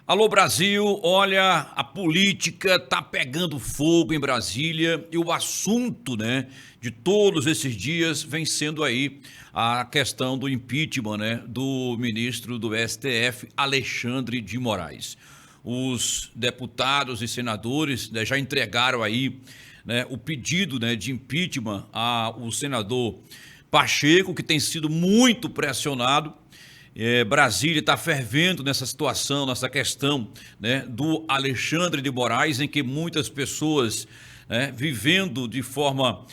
Alô Brasil, olha, a política tá pegando fogo em Brasília e o assunto, de todos esses dias vem sendo aí a questão do impeachment, do ministro do STF, Alexandre de Moraes. Os deputados e senadores, já entregaram aí, o pedido, de impeachment ao senador Pacheco, que tem sido muito pressionado. Brasília está fervendo nessa situação, nessa questão, do Alexandre de Moraes, em que muitas pessoas, vivendo de forma...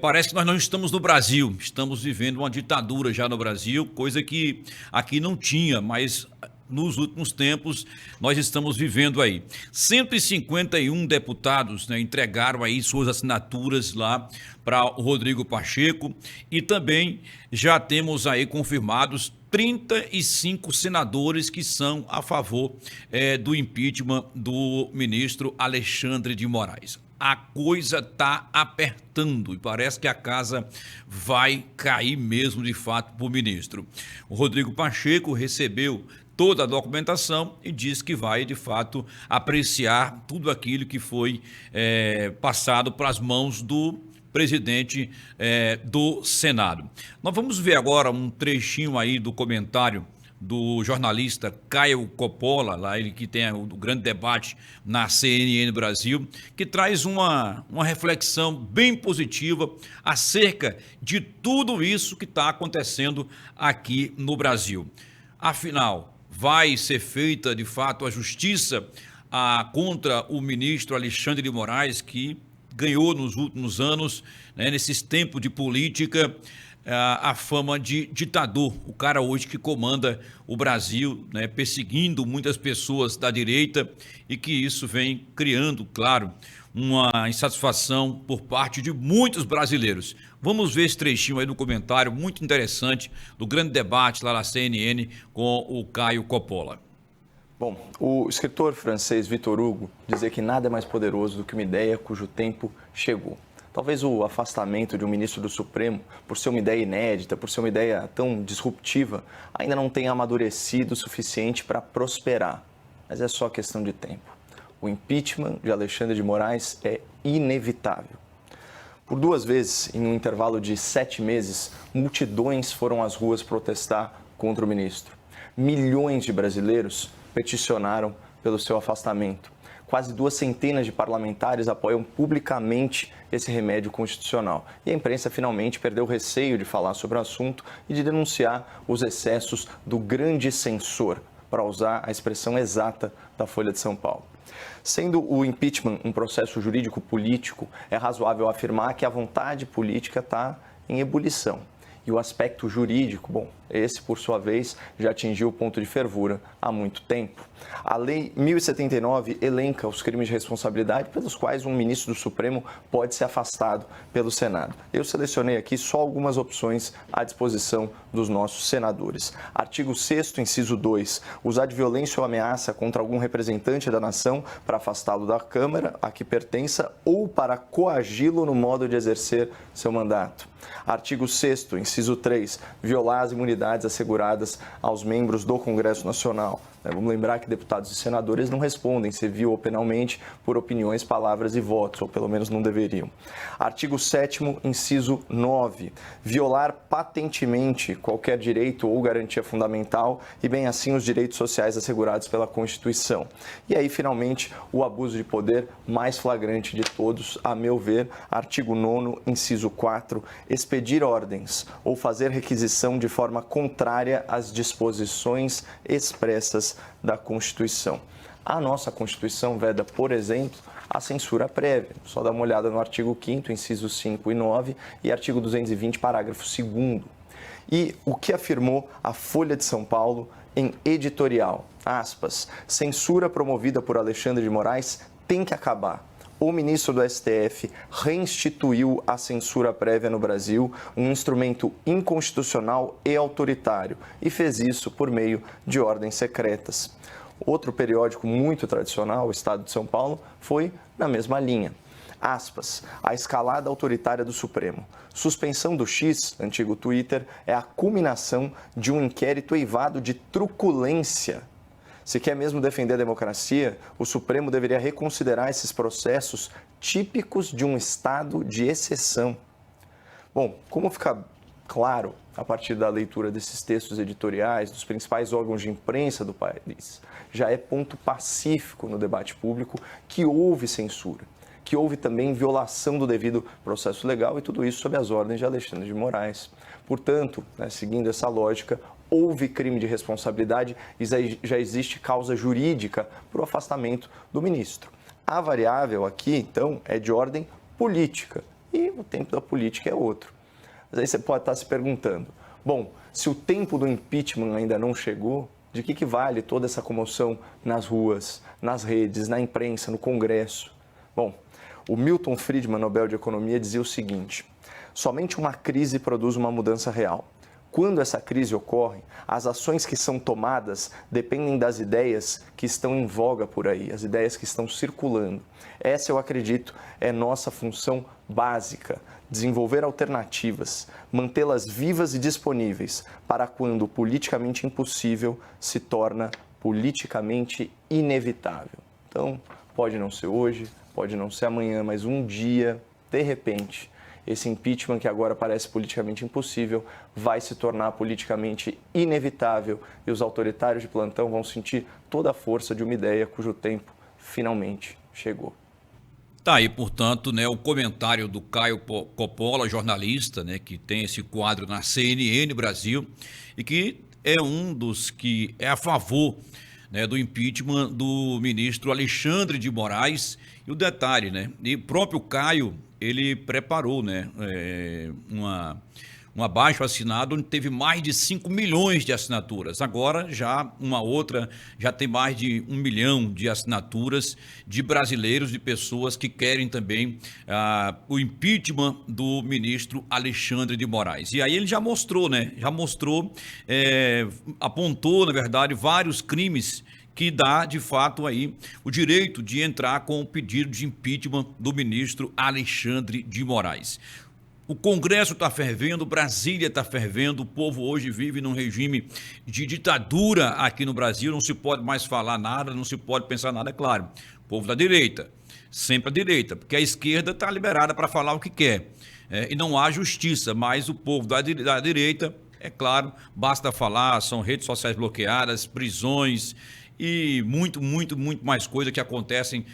parece que nós não estamos no Brasil, estamos vivendo uma ditadura já no Brasil, coisa que aqui não tinha, mas nos últimos tempos nós estamos vivendo aí. 151 deputados, entregaram aí suas assinaturas lá para o Rodrigo Pacheco e também já temos aí confirmados 35 senadores que são a favor do impeachment do ministro Alexandre de Moraes. A coisa está apertando e parece que a casa vai cair mesmo de fato para o ministro. O Rodrigo Pacheco recebeu toda a documentação e diz que vai, de fato, apreciar tudo aquilo que foi passado para as mãos do presidente do Senado. Nós vamos ver agora um trechinho aí do comentário do jornalista Caio Coppola, lá ele que tem o grande debate na CNN Brasil, que traz uma reflexão bem positiva acerca de tudo isso que está acontecendo aqui no Brasil. Afinal, vai ser feita de fato a justiça contra o ministro Alexandre de Moraes, que ganhou nos últimos anos, nesses tempos de política, a fama de ditador, o cara hoje que comanda o Brasil, perseguindo muitas pessoas da direita e que isso vem criando, claro, uma insatisfação por parte de muitos brasileiros. Vamos ver esse trechinho aí no comentário muito interessante do grande debate lá na CNN com o Caio Coppola. Bom, o escritor francês Victor Hugo dizia que nada é mais poderoso do que uma ideia cujo tempo chegou. Talvez o afastamento de um ministro do Supremo, por ser uma ideia inédita, por ser uma ideia tão disruptiva, ainda não tenha amadurecido o suficiente para prosperar. Mas é só questão de tempo. O impeachment de Alexandre de Moraes é inevitável. Por 2 vezes, em um intervalo de 7 meses, multidões foram às ruas protestar contra o ministro. Milhões de brasileiros peticionaram pelo seu afastamento. Quase 200 de parlamentares apoiam publicamente esse remédio constitucional. E a imprensa finalmente perdeu o receio de falar sobre o assunto e de denunciar os excessos do grande censor, para usar a expressão exata da Folha de São Paulo. Sendo o impeachment um processo jurídico-político, é razoável afirmar que a vontade política está em ebulição. E o aspecto jurídico, esse, por sua vez, já atingiu o ponto de fervura há muito tempo. A Lei 1079 elenca os crimes de responsabilidade pelos quais um ministro do Supremo pode ser afastado pelo Senado. Eu selecionei aqui só algumas opções à disposição dos nossos senadores. Artigo 6º, inciso 2, usar de violência ou ameaça contra algum representante da nação para afastá-lo da Câmara a que pertença ou para coagi-lo no modo de exercer seu mandato. Artigo 6º, inciso 3, violar as imunidades asseguradas aos membros do Congresso Nacional. Vamos lembrar que deputados e senadores não respondem civil ou penalmente por opiniões, palavras e votos, ou pelo menos não deveriam. Artigo 7º, inciso 9, violar patentemente qualquer direito ou garantia fundamental e bem assim os direitos sociais assegurados pela Constituição. E aí, finalmente, o abuso de poder mais flagrante de todos, a meu ver, artigo 9º, inciso 4, expedir ordens ou fazer requisição de forma contrária às disposições expressas da Constituição. A nossa Constituição veda, por exemplo, a censura prévia. Só dá uma olhada no artigo 5º, incisos 5 e 9 e artigo 220, parágrafo 2º. E o que afirmou a Folha de São Paulo em editorial, aspas, censura promovida por Alexandre de Moraes tem que acabar. O ministro do STF reinstituiu a censura prévia no Brasil, um instrumento inconstitucional e autoritário, e fez isso por meio de ordens secretas. Outro periódico muito tradicional, o Estado de São Paulo, foi na mesma linha. Aspas, a escalada autoritária do Supremo. Suspensão do X, antigo Twitter, é a culminação de um inquérito eivado de truculência. Se quer mesmo defender a democracia, o Supremo deveria reconsiderar esses processos típicos de um estado de exceção. Bom, como fica claro a partir da leitura desses textos editoriais dos principais órgãos de imprensa do país, já é ponto pacífico no debate público que houve censura, que houve também violação do devido processo legal e tudo isso sob as ordens de Alexandre de Moraes. Portanto, seguindo essa lógica, houve crime de responsabilidade e já existe causa jurídica para o afastamento do ministro. A variável aqui, então, é de ordem política e o tempo da política é outro. Mas aí você pode estar se perguntando, bom, se o tempo do impeachment ainda não chegou, de que vale toda essa comoção nas ruas, nas redes, na imprensa, no Congresso? Bom, o Milton Friedman, Nobel de Economia, dizia o seguinte: somente uma crise produz uma mudança real. Quando essa crise ocorre, as ações que são tomadas dependem das ideias que estão em voga por aí, as ideias que estão circulando. Essa, eu acredito, é nossa função básica: desenvolver alternativas, mantê-las vivas e disponíveis para quando o politicamente impossível se torna politicamente inevitável. Então, pode não ser hoje, pode não ser amanhã, mas um dia, de repente, esse impeachment que agora parece politicamente impossível vai se tornar politicamente inevitável e os autoritários de plantão vão sentir toda a força de uma ideia cujo tempo finalmente chegou. Tá aí, portanto, né, o comentário do Caio Coppola, jornalista, né, que tem esse quadro na CNN Brasil e que é um dos que é a favor, né, do impeachment do ministro Alexandre de Moraes. E o detalhe, né, e o próprio Caio, ele preparou, né, um abaixo assinado onde teve mais de 5 milhões de assinaturas. Agora já uma outra já tem mais de 1 milhão de assinaturas de brasileiros, de pessoas que querem também o impeachment do ministro Alexandre de Moraes. E aí ele já mostrou, né? Já mostrou, apontou, na verdade, vários crimes que dá, de fato, aí o direito de entrar com o pedido de impeachment do ministro Alexandre de Moraes. O Congresso está fervendo, Brasília está fervendo, o povo hoje vive num regime de ditadura aqui no Brasil, não se pode mais falar nada, não se pode pensar nada, é claro. O povo da direita, sempre a direita, porque a esquerda está liberada para falar o que quer. E não há justiça, mas o povo da direita, é claro, basta falar, são redes sociais bloqueadas, prisões e muito mais coisa que acontecem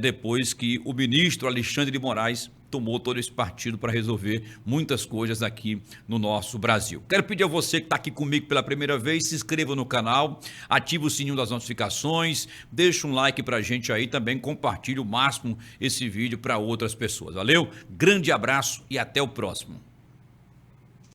depois que o ministro Alexandre de Moraes tomou todo esse partido para resolver muitas coisas aqui no nosso Brasil. Quero pedir a você que está aqui comigo pela primeira vez, se inscreva no canal, ative o sininho das notificações, deixa um like para a gente aí, também compartilhe o máximo esse vídeo para outras pessoas. Valeu? Grande abraço e até o próximo.